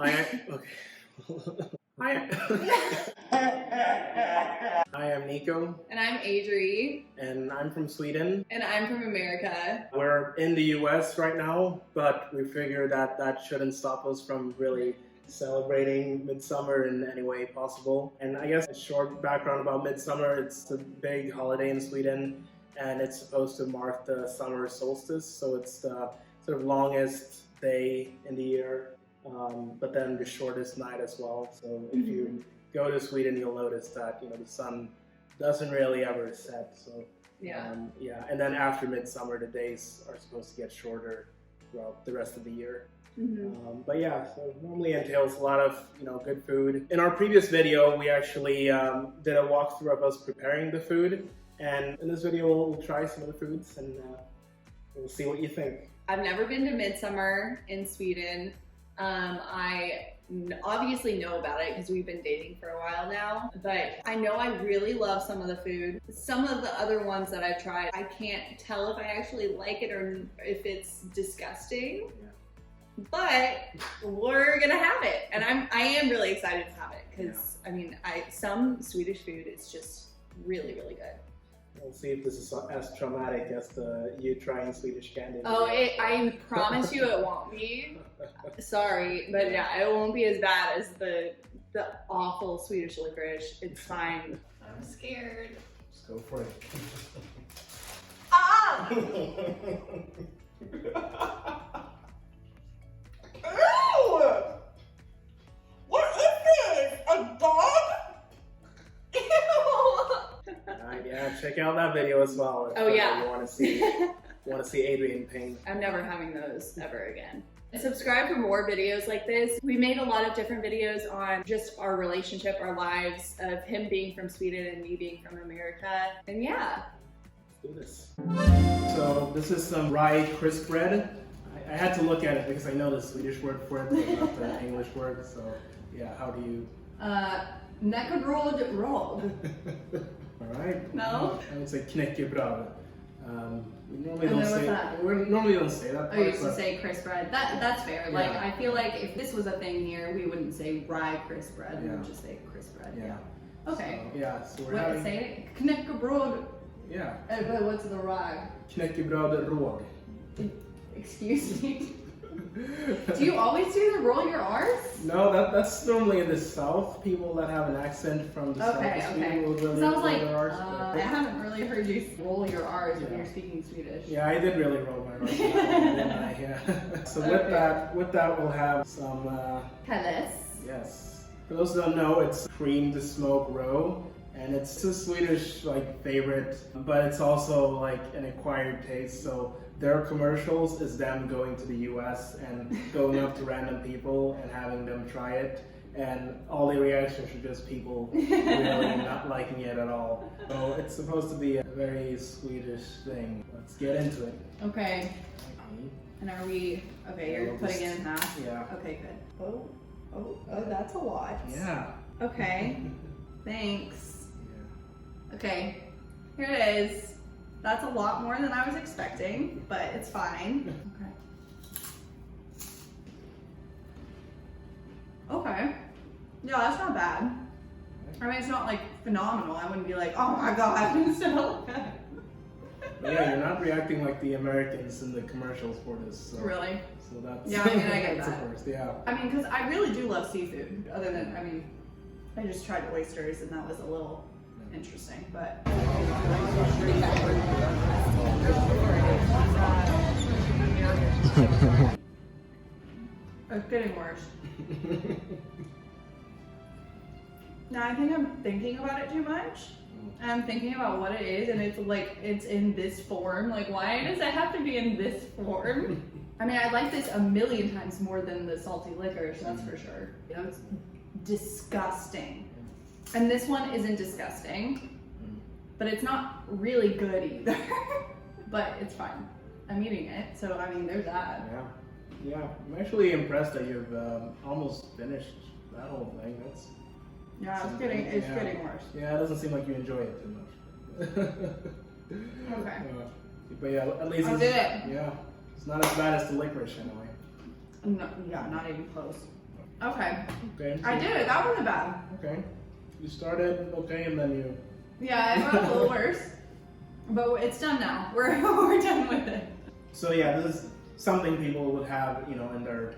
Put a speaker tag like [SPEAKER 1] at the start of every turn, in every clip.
[SPEAKER 1] Okay. Hi, I'm Nico.
[SPEAKER 2] And I'm Adri.
[SPEAKER 1] And I'm from Sweden.
[SPEAKER 2] And I'm from America.
[SPEAKER 1] We're in the US right now, but we figure that that shouldn't stop us from really celebrating Midsummer in any way possible. And I guess a short background about Midsummer, it's a big holiday in Sweden, and it's supposed to mark the summer solstice, so it's the sort of longest day in the year, but then the shortest night as well. So if you go to Sweden, you'll notice that the sun doesn't really ever set. So and then after Midsummer, the days are supposed to get shorter throughout the rest of the year. But yeah, so it normally entails a lot of good food. In our previous video, we actually did a walkthrough of us preparing the food, and in this video we'll try some of the foods and we'll see what you think.
[SPEAKER 2] I've never been to Midsummer in Sweden. I obviously know about it because we've been dating for a while now, but I know I really love some of the food. Some of the other ones that I've tried, I can't tell if I actually like it or if it's disgusting. But we're gonna have it, and I am really excited to have it because I mean, some Swedish food is just really, really good.
[SPEAKER 1] We'll see if this is as traumatic as you trying Swedish candy.
[SPEAKER 2] Oh, I promise you it won't be. Sorry, but yeah, it won't be as bad as the awful Swedish licorice. It's fine. I'm scared.
[SPEAKER 1] Just go for it.
[SPEAKER 2] Ah! Ew! What is this? A dog? Ew!
[SPEAKER 1] Yeah, check out that video as well. If, you want to see Adri in pain.
[SPEAKER 2] I'm never having those ever again. Subscribe for more videos like this. We made a lot of different videos on just our relationship, our lives, of him being from Sweden and me being from America. And yeah.
[SPEAKER 1] Let's do this. So this is some rye crisp bread. I had to look at it because I know the Swedish word for it, but not the English word. So yeah, how do you?
[SPEAKER 2] Knäckebröd råg.
[SPEAKER 1] All right.
[SPEAKER 2] No.
[SPEAKER 1] I would say knäckebröd. We normally don't say that.
[SPEAKER 2] I used to say crisp bread. That's fair. Yeah. Like I feel like if this was a thing here, we wouldn't say rye crisp bread. We would just say crisp bread. Yeah. Okay.
[SPEAKER 1] So we're having.
[SPEAKER 2] Say it. Knäckebröd.
[SPEAKER 1] Yeah.
[SPEAKER 2] But what's the rye?
[SPEAKER 1] Knäckebröd råg.
[SPEAKER 2] Excuse me. Do you always do the roll your R's?
[SPEAKER 1] No, that's normally in the South. People that have an accent from the South of Sweden will really roll their R's.
[SPEAKER 2] I haven't really heard you roll your R's when you're speaking Swedish.
[SPEAKER 1] Yeah, I did really roll my R's. So with that we'll have some
[SPEAKER 2] Kalles.
[SPEAKER 1] Yes. For those who don't know, it's cream to smoke roe. And it's a Swedish favorite, but it's also an acquired taste. So their commercials is them going to the US and going up to random people and having them try it. And all the reactions are just people really not liking it at all. So it's supposed to be a very Swedish thing. Let's get into it.
[SPEAKER 2] Okay. And are we, you're putting it in half?
[SPEAKER 1] Yeah.
[SPEAKER 2] Okay, good. Oh, that's a lot.
[SPEAKER 1] Yeah.
[SPEAKER 2] Okay, thanks. Okay, here it is. That's a lot more than I was expecting, but it's fine. Okay. Yeah, that's not bad. I mean, it's not phenomenal. I wouldn't be like, oh my god, it's so bad.
[SPEAKER 1] Yeah, you're not reacting like the Americans in the commercials for this. So,
[SPEAKER 2] really?
[SPEAKER 1] So that's.
[SPEAKER 2] Yeah, I mean, I get
[SPEAKER 1] that's
[SPEAKER 2] that.
[SPEAKER 1] the first, yeah.
[SPEAKER 2] I mean, because I really do love seafood. Other than, I just tried oysters and that was a little interesting, but it's getting worse. Now I think I'm thinking about it too much. And I'm thinking about what it is, and it's in this form. Why does it have to be in this form? I mean, I like this a million times more than the salty licorice, that's for sure. It's disgusting. And this one isn't disgusting, but it's not really good either. But it's fine. I'm eating it, so I mean, there's that.
[SPEAKER 1] Yeah. I'm actually impressed that you've almost finished that whole thing.
[SPEAKER 2] It's getting worse.
[SPEAKER 1] Yeah, it doesn't seem like you enjoy it too much.
[SPEAKER 2] Okay.
[SPEAKER 1] But yeah, at least
[SPEAKER 2] I did it.
[SPEAKER 1] Yeah, it's not as bad as the licorice anyway.
[SPEAKER 2] No, yeah, not even close. Okay.
[SPEAKER 1] Okay.
[SPEAKER 2] I did it. That wasn't bad.
[SPEAKER 1] Okay. You started okay, and then you.
[SPEAKER 2] Yeah, it got a little worse. But it's done now. We're done with it.
[SPEAKER 1] So yeah, this is something people would have, in their,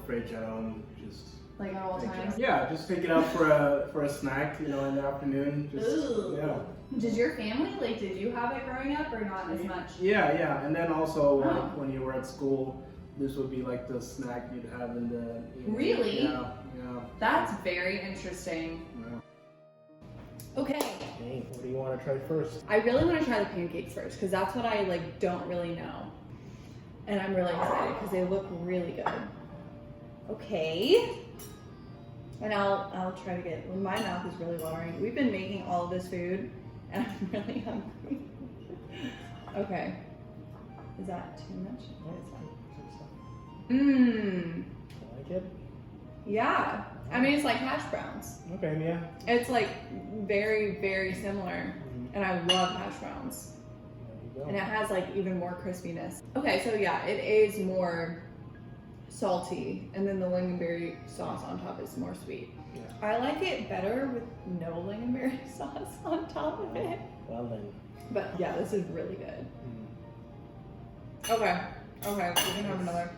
[SPEAKER 1] fridge at home. Just
[SPEAKER 2] Like at all
[SPEAKER 1] take it
[SPEAKER 2] times.
[SPEAKER 1] out. Yeah, just take it out for a snack, in the afternoon. Just
[SPEAKER 2] Ooh.
[SPEAKER 1] yeah.
[SPEAKER 2] Did your family, did you have it growing up or not as much?
[SPEAKER 1] Yeah, and then also
[SPEAKER 2] Oh.
[SPEAKER 1] when you were at school, this would be like the snack you'd have in the.
[SPEAKER 2] Really?
[SPEAKER 1] Yeah.
[SPEAKER 2] That's very interesting.
[SPEAKER 1] Yeah.
[SPEAKER 2] Okay.
[SPEAKER 1] Okay, what do you want to try first?
[SPEAKER 2] I really want to try the pancakes first because that's what I don't really know. And I'm really excited because they look really good. Okay. And I'll try to get, my mouth is really watering. We've been making all of this food and I'm really hungry. Okay. Is that too much?
[SPEAKER 1] Oh,
[SPEAKER 2] It's fine.
[SPEAKER 1] You like it?
[SPEAKER 2] Yeah. I mean, it's like hash browns.
[SPEAKER 1] Okay, yeah.
[SPEAKER 2] It's very, very similar.
[SPEAKER 1] Mhm.
[SPEAKER 2] And I love hash browns.
[SPEAKER 1] There you
[SPEAKER 2] And
[SPEAKER 1] go.
[SPEAKER 2] it has even more crispiness. Okay, so yeah, it is more salty. And then the lingonberry sauce on top is more sweet.
[SPEAKER 1] Yeah.
[SPEAKER 2] I like it better with no lingonberry sauce on top of it.
[SPEAKER 1] Well then.
[SPEAKER 2] But yeah, this is really good.
[SPEAKER 1] Mhm.
[SPEAKER 2] Okay, we can have another.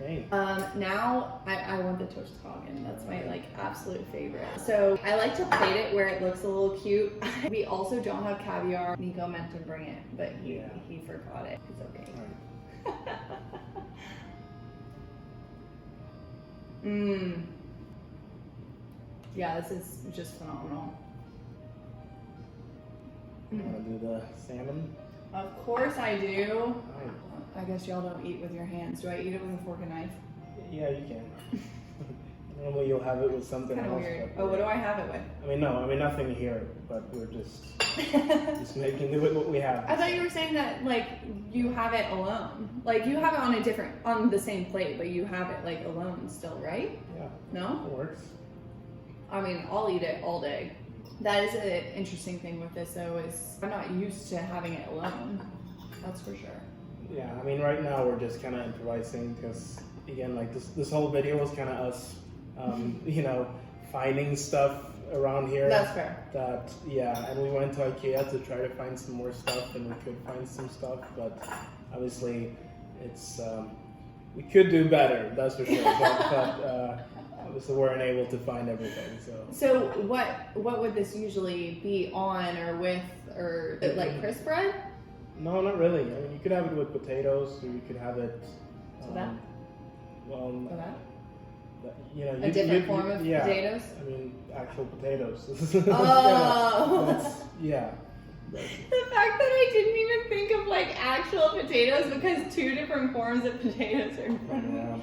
[SPEAKER 1] Okay.
[SPEAKER 2] Now I want the toast Hagen. That's my absolute favorite. So I like to plate it where it looks a little cute. We also don't have caviar. Nico meant to bring it, but he forgot it. It's okay.
[SPEAKER 1] All right.
[SPEAKER 2] Yeah, this is just phenomenal.
[SPEAKER 1] You want to do the salmon?
[SPEAKER 2] Of course I do.
[SPEAKER 1] All right.
[SPEAKER 2] I guess y'all don't eat with your hands. Do I eat it with a fork and knife?
[SPEAKER 1] Yeah, you can. Normally you'll have it with something
[SPEAKER 2] Kind of
[SPEAKER 1] else.
[SPEAKER 2] weird.
[SPEAKER 1] but-
[SPEAKER 2] Oh, what do I have it with?
[SPEAKER 1] nothing here, but we're just making do with what we have.
[SPEAKER 2] I thought you were saying that you have it alone. You have it on the same plate, but you have it alone still, right?
[SPEAKER 1] Yeah,
[SPEAKER 2] No?
[SPEAKER 1] it works.
[SPEAKER 2] I mean, I'll eat it all day. That is an interesting thing with this though, is I'm not used to having it alone. That's for sure.
[SPEAKER 1] Yeah, right now we're just kind of improvising because, again, this whole video was kind of us, finding stuff around here.
[SPEAKER 2] That's fair.
[SPEAKER 1] And we went to IKEA to try to find some more stuff, and we could find some stuff, but obviously it's, we could do better, that's for sure, but obviously we're unable to find everything, so.
[SPEAKER 2] So what would this usually be on or with, or crisp bread?
[SPEAKER 1] No, not really. You could have it with potatoes, or you could have it.
[SPEAKER 2] So that?
[SPEAKER 1] Well,
[SPEAKER 2] For that?
[SPEAKER 1] a
[SPEAKER 2] different form of potatoes?
[SPEAKER 1] Actual potatoes.
[SPEAKER 2] Oh.
[SPEAKER 1] Yeah.
[SPEAKER 2] The fact that I didn't even think of actual potatoes because two different forms of potatoes are in front of me.
[SPEAKER 1] Yeah.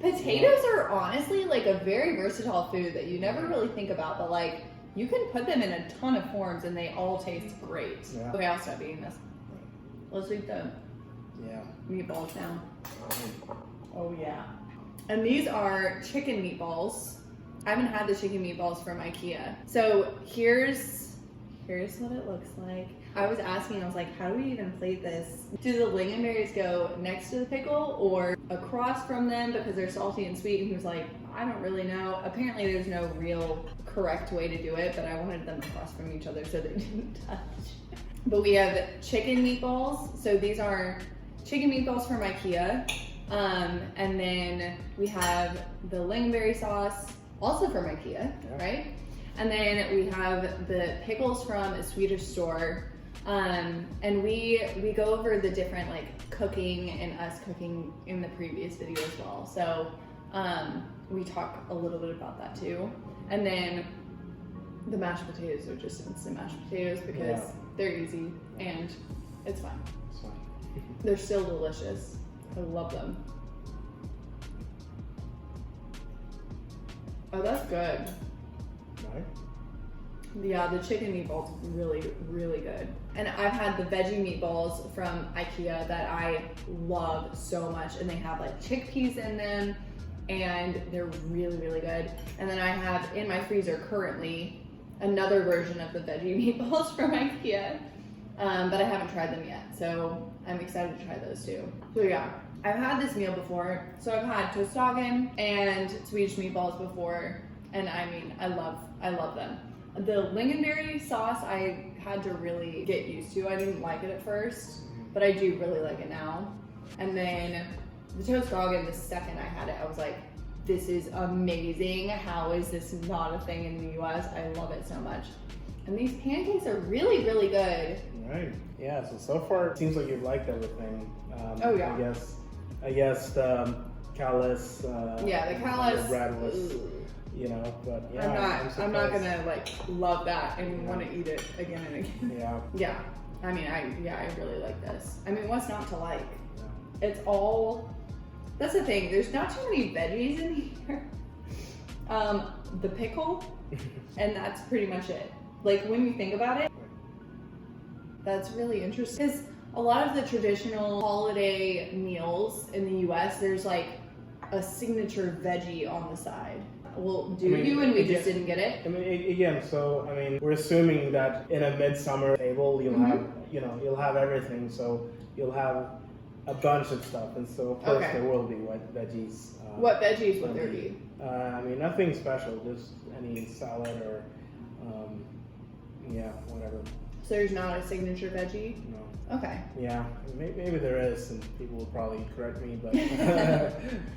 [SPEAKER 2] Potatoes are honestly a very versatile food that you never really think about, but you can put them in a ton of forms and they all taste great.
[SPEAKER 1] Yeah.
[SPEAKER 2] Okay, I'll stop eating this. Let's eat the meatballs now. Oh yeah. And these are chicken meatballs. I haven't had the chicken meatballs from IKEA. So here's what it looks like. I was asking, I was like, how do we even plate this? Do the lingonberries go next to the pickle or across from them because they're salty and sweet? And he was like, I don't really know. Apparently there's no real correct way to do it, but I wanted them across from each other so they didn't touch. But we have chicken meatballs. So these are chicken meatballs from IKEA. And then we have the lingonberry sauce, also from IKEA, right? And then we have the pickles from a Swedish store. And we go over the different cooking and us cooking in the previous video as well. So we talk a little bit about that too. And then the mashed potatoes are just instant mashed potatoes because they're easy and it's fine.
[SPEAKER 1] It's fine.
[SPEAKER 2] They're still delicious. I love them. Oh, that's good.
[SPEAKER 1] Right?
[SPEAKER 2] Yeah, the chicken meatballs really, really good. And I've had the veggie meatballs from IKEA that I love so much, and they have chickpeas in them, and they're really, really good. And then I have in my freezer currently another version of the veggie meatballs from IKEA, but I haven't tried them yet, so I'm excited to try those too. So yeah, I've had this meal before. So I've had tostagen and Swedish meatballs before, and I mean, I love them. The lingonberry sauce I had to really get used to. I didn't like it at first, but I do really like it now. And then the tostagen, the second I had it, I was like, this is amazing. How is this not a thing in the US? I love it so much. And these pancakes are really, really good.
[SPEAKER 1] Right. Yeah. So far it seems like you've liked everything.
[SPEAKER 2] Oh yeah.
[SPEAKER 1] I guess the Kalles.
[SPEAKER 2] Yeah, the Kalles.
[SPEAKER 1] The bread was, you know, but yeah.
[SPEAKER 2] I'm not gonna like love that and want to eat it again and again.
[SPEAKER 1] Yeah.
[SPEAKER 2] Yeah. I mean, I really like this. I mean, what's not to like? Yeah. It's all. That's the thing. There's not too many veggies in here. The pickle, and that's pretty much it. Like when you think about it, that's really interesting. Because a lot of the traditional holiday meals in the US, there's like a signature veggie on the side. Well, you and we just didn't get it?
[SPEAKER 1] I mean, again, so, I mean, we're assuming that in a midsummer table, you'll have everything. So you'll have a bunch of stuff. And so, of course, there will be veggies.
[SPEAKER 2] What veggies would there be?
[SPEAKER 1] I mean, nothing special, just any salad or, whatever.
[SPEAKER 2] So there's not a signature veggie?
[SPEAKER 1] No.
[SPEAKER 2] Okay.
[SPEAKER 1] Yeah, maybe there is, and people will probably correct me, but...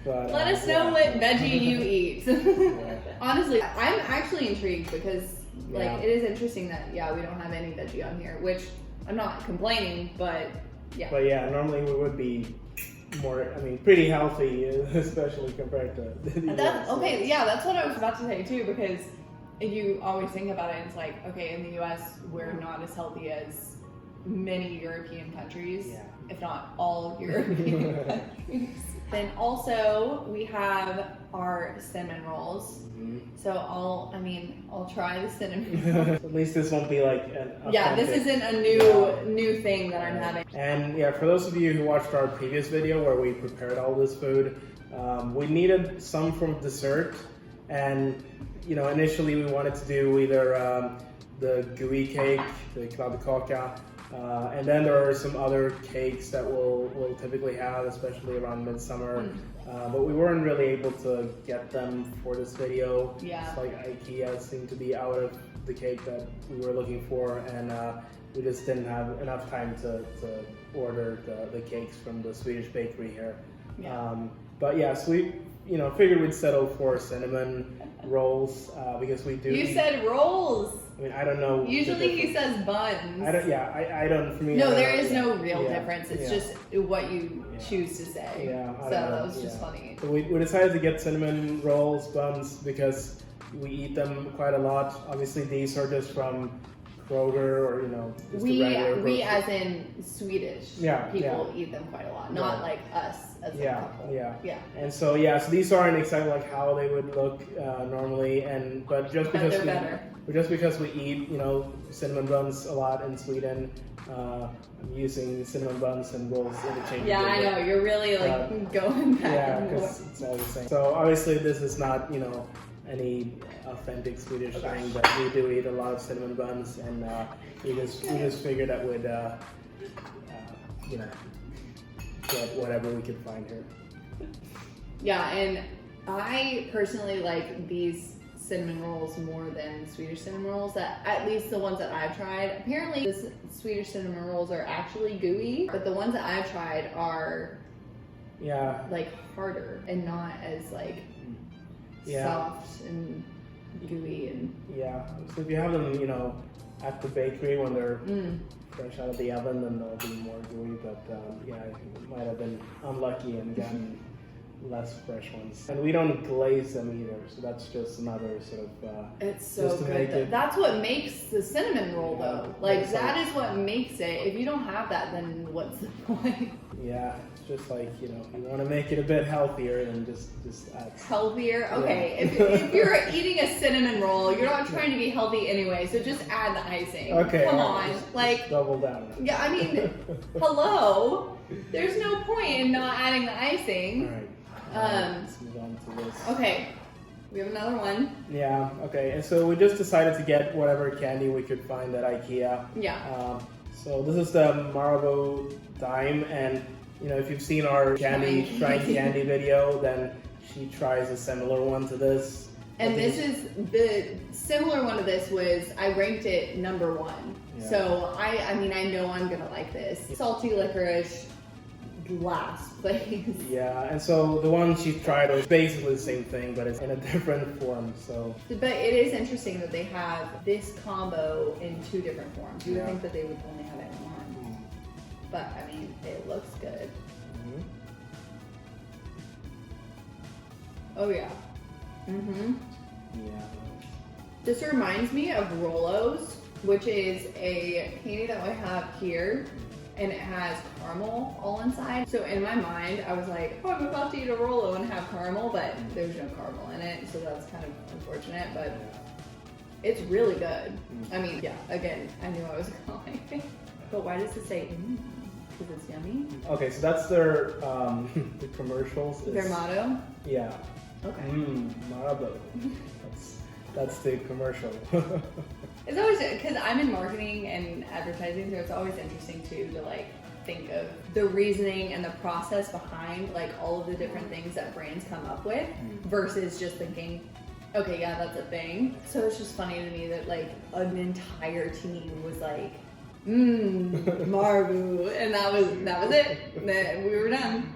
[SPEAKER 1] but
[SPEAKER 2] let us know what veggie you eat. Honestly, I'm actually intrigued because, it is interesting that, we don't have any veggie on here, which I'm not complaining, but yeah.
[SPEAKER 1] But yeah, normally we would be more, pretty healthy, especially compared to the
[SPEAKER 2] US. Okay, yeah, that's what I was about to say too, because you always think about it, it's like, okay, in the US, we're not as healthy as many European countries, if not all European countries. Then also, we have our cinnamon rolls. So I'll try the cinnamon rolls.
[SPEAKER 1] At least this won't be like an
[SPEAKER 2] this isn't a new thing that I'm having.
[SPEAKER 1] And for those of you who watched our previous video where we prepared all this food, we needed some form of dessert, and initially we wanted to do either the gooey cake, the kladdkaka, and then there are some other cakes that we'll typically have, especially around midsummer. But we weren't really able to get them for this video.
[SPEAKER 2] Yeah.
[SPEAKER 1] It's like IKEA seemed to be out of the cake that we were looking for, and we just didn't have enough time to order the cakes from the Swedish bakery here.
[SPEAKER 2] Yeah.
[SPEAKER 1] But yeah, so we figured we'd settle for cinnamon rolls because we do.
[SPEAKER 2] You said rolls.
[SPEAKER 1] I don't know.
[SPEAKER 2] Usually he says buns.
[SPEAKER 1] I don't. For me,
[SPEAKER 2] no, there is no real difference. It's just what you choose to say.
[SPEAKER 1] Yeah.
[SPEAKER 2] So that was just funny.
[SPEAKER 1] So we decided to get cinnamon rolls, buns, because we eat them quite a lot. Obviously, these are just from Kroger or just
[SPEAKER 2] we
[SPEAKER 1] as
[SPEAKER 2] in Swedish people eat them quite a lot, not like us as a couple. Yeah.
[SPEAKER 1] And so so these aren't exactly like how they would look normally, but just because we eat cinnamon buns a lot in Sweden, I'm using cinnamon buns and rolls interchangeably.
[SPEAKER 2] Yeah, I know, you're really going back.
[SPEAKER 1] Yeah, because it's all the same. So obviously this is not any authentic Swedish thing, but we do eat a lot of cinnamon buns, and we just figured that would get whatever we could find here.
[SPEAKER 2] Yeah, and I personally like these cinnamon rolls more than Swedish cinnamon rolls, at least the ones that I've tried. Apparently the Swedish cinnamon rolls are actually gooey, but the ones that I've tried are harder and not as soft and gooey. And
[SPEAKER 1] so if you have them at the bakery when they're fresh out of the oven, then they'll be more gooey, but it might have been unlucky and gotten less fresh ones. And we don't glaze them either, so that's just another sort of
[SPEAKER 2] it's so good. That's what makes the cinnamon roll though. That is what makes it. If you don't have that, then what's the point?
[SPEAKER 1] Yeah, it's just you want to make it a bit healthier than just add.
[SPEAKER 2] Healthier? Okay. If you're eating a cinnamon roll, you're not trying to be healthy anyway, so just add the icing.
[SPEAKER 1] Okay.
[SPEAKER 2] Come on.
[SPEAKER 1] Just double down.
[SPEAKER 2] Yeah, hello? There's no point in not adding the icing.
[SPEAKER 1] All right. Let's move on to this.
[SPEAKER 2] Okay, we have another one.
[SPEAKER 1] Yeah, okay, and so we just decided to get whatever candy we could find at IKEA.
[SPEAKER 2] Yeah.
[SPEAKER 1] So this is the Marabou dime, and You know, if you've seen our trying candy video, then she tries a similar one to this.
[SPEAKER 2] And this is the similar one to this was I ranked it number 1.
[SPEAKER 1] Yeah.
[SPEAKER 2] So I mean I know I'm gonna like this. Salty licorice, last place.
[SPEAKER 1] Yeah, and so the one she tried was basically the same thing, but it's in a different form. So,
[SPEAKER 2] but it is interesting that they have this combo in 2 different forms. You would think that they would only have it in one, but I mean it looks good.
[SPEAKER 1] Mm-hmm.
[SPEAKER 2] Oh yeah. Mm-hmm.
[SPEAKER 1] Yeah.
[SPEAKER 2] This reminds me of Rolos, which is a candy that we have here, and it has caramel all inside. So in my mind, I was like, oh, I'm about to eat a Rolo and have caramel, but there's no caramel in it, so that's kind of unfortunate, but it's really good. I mean, yeah, again, I knew I was gonna like it. But why does it say because it's yummy?
[SPEAKER 1] Okay, so that's their the commercials.
[SPEAKER 2] Their motto?
[SPEAKER 1] Yeah.
[SPEAKER 2] Okay.
[SPEAKER 1] Marabo. That's the commercial.
[SPEAKER 2] It's always, because I'm in marketing and advertising, so it's always interesting too to like think of the reasoning and the process behind like all of the different things that brands come up with versus just thinking, okay, yeah, that's a thing. So it's just funny to me that like an entire team was like, Marbu, and that was it. Then we were done.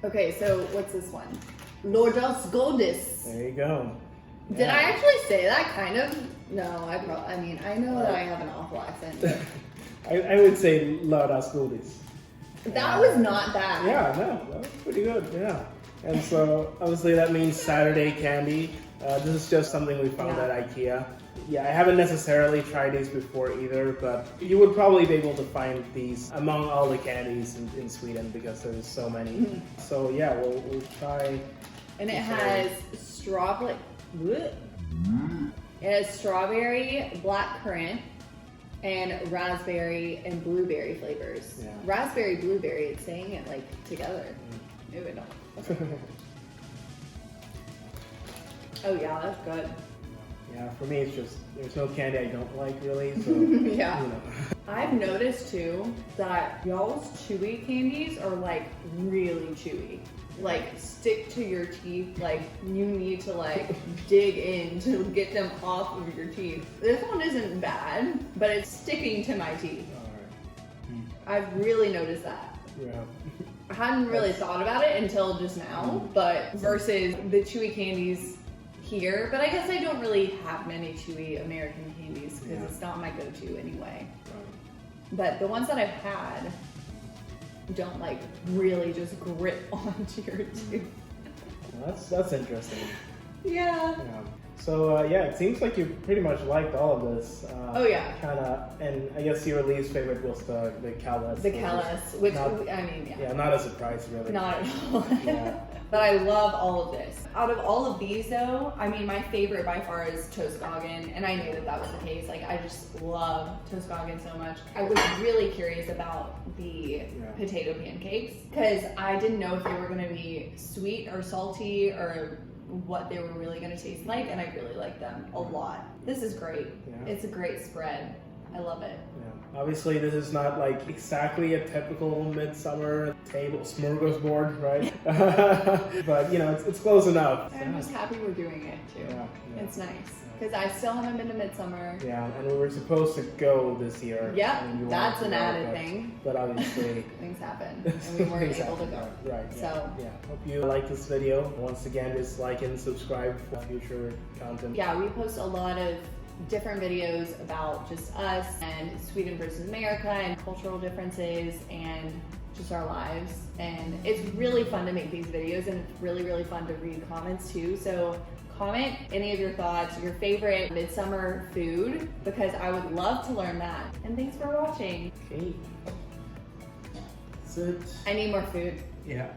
[SPEAKER 2] Okay, so what's this one? Lordos Godis.
[SPEAKER 1] There you go.
[SPEAKER 2] Yeah. Did I actually say that? Kind of. No, I mean, I know that I have an awful accent. But
[SPEAKER 1] I would say Laudas Goodies.
[SPEAKER 2] that was not bad.
[SPEAKER 1] Yeah, no, that was pretty good. Yeah. And so obviously that means Saturday candy. This is just something we found at IKEA. Yeah, I haven't necessarily tried these before either, but you would probably be able to find these among all the candies in Sweden because there's so many. So yeah, we'll try.
[SPEAKER 2] And it has strawberry. It has strawberry, blackcurrant, and raspberry and blueberry flavors.
[SPEAKER 1] Yeah.
[SPEAKER 2] Raspberry, blueberry. It's saying it like together. Maybe no. Oh yeah, that's good.
[SPEAKER 1] Yeah, for me it's just, there's no candy I don't like really, so,
[SPEAKER 2] yeah.
[SPEAKER 1] You know.
[SPEAKER 2] I've noticed too that y'all's chewy candies are like really chewy. Like stick to your teeth, like you need to like dig in to get them off of your teeth. This one isn't bad, but it's sticking to my teeth. I've really noticed that.
[SPEAKER 1] Yeah.
[SPEAKER 2] I hadn't really thought about it until just now, but versus the chewy candies here, but I guess I don't really have many chewy American candies because it's not my go-to anyway. But the ones that I've had don't like really just grip onto your tooth.
[SPEAKER 1] Well, that's interesting.
[SPEAKER 2] Yeah.
[SPEAKER 1] So yeah, it seems like you pretty much liked all of this.
[SPEAKER 2] Oh yeah.
[SPEAKER 1] Kinda, and I guess your least favorite was the Kalles.
[SPEAKER 2] The Kalles, which
[SPEAKER 1] not,
[SPEAKER 2] I mean,
[SPEAKER 1] yeah, not a surprise really.
[SPEAKER 2] Not at all.
[SPEAKER 1] Yeah.
[SPEAKER 2] But I love all of this. Out of all of these though, I mean my favorite by far is Toastskagen, and I knew that that was the case. Like I just love Toastskagen so much. I was really curious about the potato pancakes because I didn't know if they were gonna be sweet or salty or what they were really gonna taste like, and I really like them a lot. This is great. Yeah. It's a great spread. I love it.
[SPEAKER 1] Yeah. Obviously, this is not like exactly a typical midsummer table smorgasbord, right? But you know, it's close enough.
[SPEAKER 2] I'm just happy we're doing it too. Yeah. It's nice because I still haven't been to Midsummer.
[SPEAKER 1] Yeah, and we were supposed to go this year.
[SPEAKER 2] Yep, that's an added thing.
[SPEAKER 1] But obviously
[SPEAKER 2] things happen, and we weren't able to go.
[SPEAKER 1] Right. Yeah.
[SPEAKER 2] So
[SPEAKER 1] yeah, hope you like this video. Once again, just like and subscribe for future content.
[SPEAKER 2] Yeah, we post a lot of different videos about just us and Sweden versus America and cultural differences and just our lives. And it's really fun to make these videos, and it's really, really fun to read comments too. So comment any of your thoughts, your favorite midsummer food, because I would love to learn that. And thanks for watching.
[SPEAKER 1] Okay. That's it.
[SPEAKER 2] I need more food.
[SPEAKER 1] Yeah.